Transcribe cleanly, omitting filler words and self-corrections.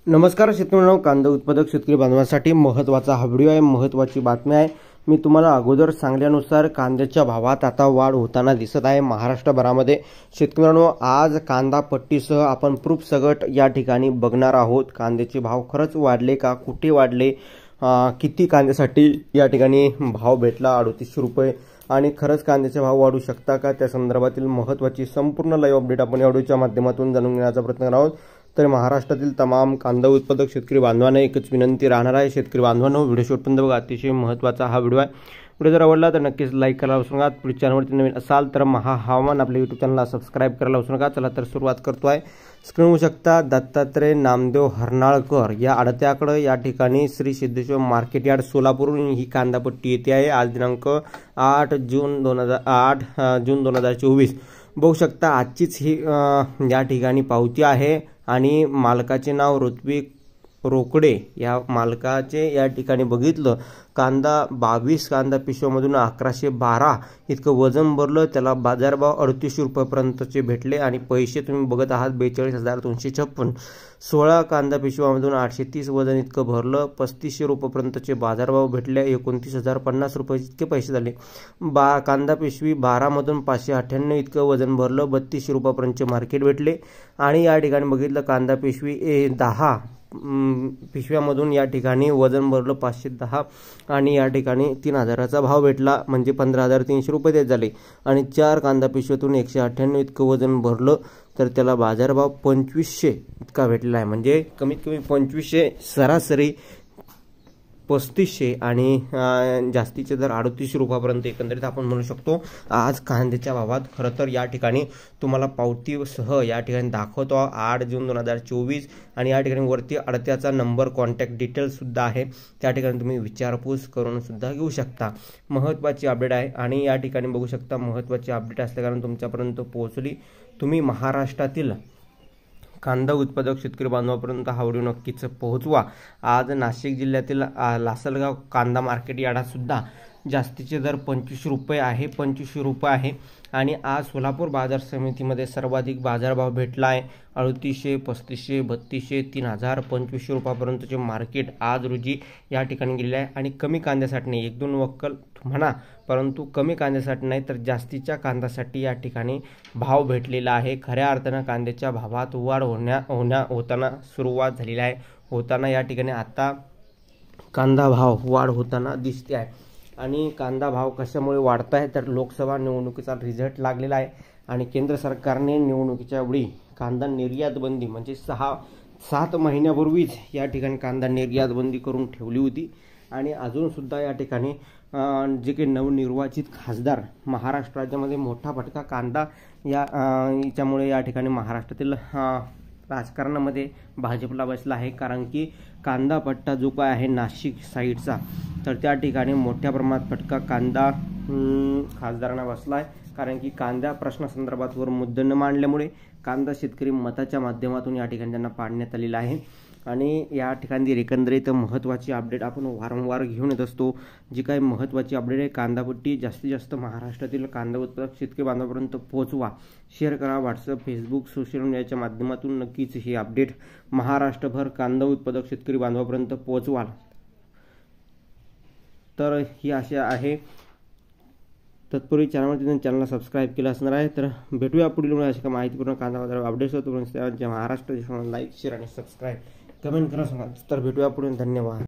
नमस्कार शेतकऱ्यांनो, कांदा उत्पादक शेतकरी बांधवांसाठी महत्त्वाचा हा व्हिडिओ आहे। महत्त्वाची बातमी आहे। मी तुम्हाला अगोदर सांगल्यानुसार कांद्याच्या भावात आता वाढ होताना दिसत आहे महाराष्ट्रभरामध्ये। शेतकऱ्यांनो, आज कांदा पट्टीसह आपण प्रूफ सगट या ठिकाणी बघणार आहोत। कांद्याचे भाव खरंच वाढले का, कुठे वाढले, किती कांद्यासाठी या ठिकाणी भाव भेटला 3800 रुपये आणि खरंच कांद्याचे भाव वाढू शकता का, त्या संदर्भातील महत्त्वाची संपूर्ण लाईव्ह अपडेट आपण या व्हिडिओच्या माध्यमातून जाणून घेण्याचा प्रयत्न करणार आहोत। तर महाराष्ट्रातील तमाम कांदा उत्पादक शेतकरी बांधवांना एकच विनंती राहणार आहे, शेतकरी बांधवांनो व्हिडिओ शेवटपर्यंत बघा, अतिशय महत्त्वाचा हा व्हिडिओ आहे। व्हिडिओ जर आवडला तर नक्कीच लाईक करायला विसरू नका। पुढील चॅनलवरती नवीन असाल तर हवामान आपल्या यूट्यूब चॅनलला सबस्क्राईब करायला विसरू नका। चला तर सुरुवात करतो आहे। स्क्रीन होऊ शकता दत्तात्रय नामदेव हरनाळकर या आडत्याकडे या ठिकाणी श्री सिद्धेश्वर मार्केट यार्ड सोलापूरहून ही कांदापट्टी येते आहे। आज दिनांक 8 जून 2024 बघू शकता। आजचीच ही या ठिकाणी पावती आहे आणि मालकाचे नाव ऋत्विक रोकडे या मालकाचे या ठिकाणी बघितलं कांदा 22 कांदा पिशव्यामधून 1112 इतकं वजन भरलं, त्याला बाजारभाव 3800 रुपयापर्यंतचे भेटले आणि पैसे तुम्ही बघत आहात 42,256। 16 कांदा पिशव्यामधून 830 वजन इतकं भरलं, 3500 रुपयापर्यंतचे बाजारभाव भेटले, 29,050 रुपये इतके पैसे झाले। कांदा पिशवी 12 मधून 598 इतकं वजन भरलं, 3200 रुपयापर्यंतचे मार्केट भेटले आणि या ठिकाणी बघितलं कांदा पिशवी 10 पिशव्यामधून या ठिकाणी वजन भरलं 510 आणि या ठिकाणी 3000चा भाव भेटला, म्हणजे 15,300 रुपये देत झाले आणि 4 कांदा पिशव्यातून 198 इतकं वजन भरलं तर त्याला बाजारभाव 2500 इतका भेटला आहे, म्हणजे कमीत कमी 2500, सरासरी 3500 आणि जास्तीचे दर 3800 रुपयापर्यंत एकंदरीत आपण म्हणू शकतो। आज कांद्याच्या भावात खरं तर या ठिकाणी तुम्हाला पावतीसह या ठिकाणी दाखवतो 8 जून 2024 आणि या ठिकाणी वरती अडत्याचा नंबर, कॉन्टॅक्ट डिटेल्स सुद्धा आहे, त्या ठिकाणी तुम्ही विचारपूस करून सुद्धा घेऊ शकता। महत्त्वाची अपडेट आहे आणि या ठिकाणी बघू शकता महत्त्वाची अपडेट असल्याकारण तुमच्यापर्यंत पोहोचली। तुम्ही महाराष्ट्रातील कांदा उत्पादक शेतकरी बांधवांपर्यंत हा व्हिडिओ नक्कीच पोहोचवा। आज नाशिक जिल्ह्यातील लासलगाव कांदा मार्केट यार्डात सुद्धा जास्तीचे दर 2500 रुपये आहे, 2500 रुपये आहे आणि आज सोलापूर बाजार समितीमध्ये सर्वाधिक बाजारभाव भेटला आहे 3800, 3500, 3200, 3000, 2500 रुपयापर्यंतचे मार्केट आज रोजी या ठिकाणी गेले आहे आणि कमी कांद्यासाठी नाही, 1-2 वक्कल म्हणा, परंतु कमी कांद्यासाठी नाही तर जास्तीच्या कांद्यासाठी या ठिकाणी भाव भेटलेला आहे। खऱ्या अर्थानं कांद्याच्या भावात वाढ होताना सुरुवात झालेली आहे, होताना या ठिकाणी आता कांदा भाव वाढ होताना दिसते आहे आणि कांदा भाव कशामुळे वाढत आहे तर लोकसभा निवडणुकीचा रिझल्ट लागलेला आहे आणि केंद्र सरकारने निवडणुकीच्या वेळी कांदा निर्यात बंदी म्हणजे 6-7 महिन्यापूर्वीच या ठिकाणी कांदा निर्यात बंदी करून ठेवली होती आणि अजून सुद्धा या ठिकाणी जे काही नवनिर्वाचित खासदार महाराष्ट्र राज्यामध्ये मोठा फटका कांदा याच्यामुळे या ठिकाणी महाराष्ट्रातील राजकारणामध्ये भाजपला बसला आहे, कारण की कांदा पट्टा जो काय आहे नाशिक साईडचा तर त्या ठिकाणी मोठ्या प्रमाणात फटका कांदा खासदारांना बसला आहे, कारण की कांदा प्रश्नासंदर्भात वर मुद्दे न मांडल्यामुळे कांदा शेतकरी मताच्या माध्यमातून या ठिकाणी त्यांना पाडण्यात आलेला आहे आणि या ठिकाणी एकंदरीत महत्त्वाची अपडेट आपण वारंवार घेऊन येत असतो। जी काही महत्त्वाची अपडेट आहे कांदापट्टी जास्तीत जास्त महाराष्ट्रातील कांदा उत्पादक शेतकरी बांधवांपर्यंत पोहोचवा, शेअर करा, व्हॉट्सअप, फेसबुक, सोशल मीडियाच्या माध्यमातून नक्कीच ही अपडेट महाराष्ट्रभर कांदा उत्पादक शेतकरी बांधवांपर्यंत पोहोचवाल। तर ही आशा आहे। तत्पूर्वी चॅनलला सबस्क्राईब केलं असणार आहे। तर भेटूया पुढील अशा माहितीपूर्ण कांदा बाजार अपडेट्स होतो महाराष्ट्र लाईक, शेअर आणि सबस्क्राईब कमेंट करा सांगा। तर भेटूया पुढे, धन्यवाद।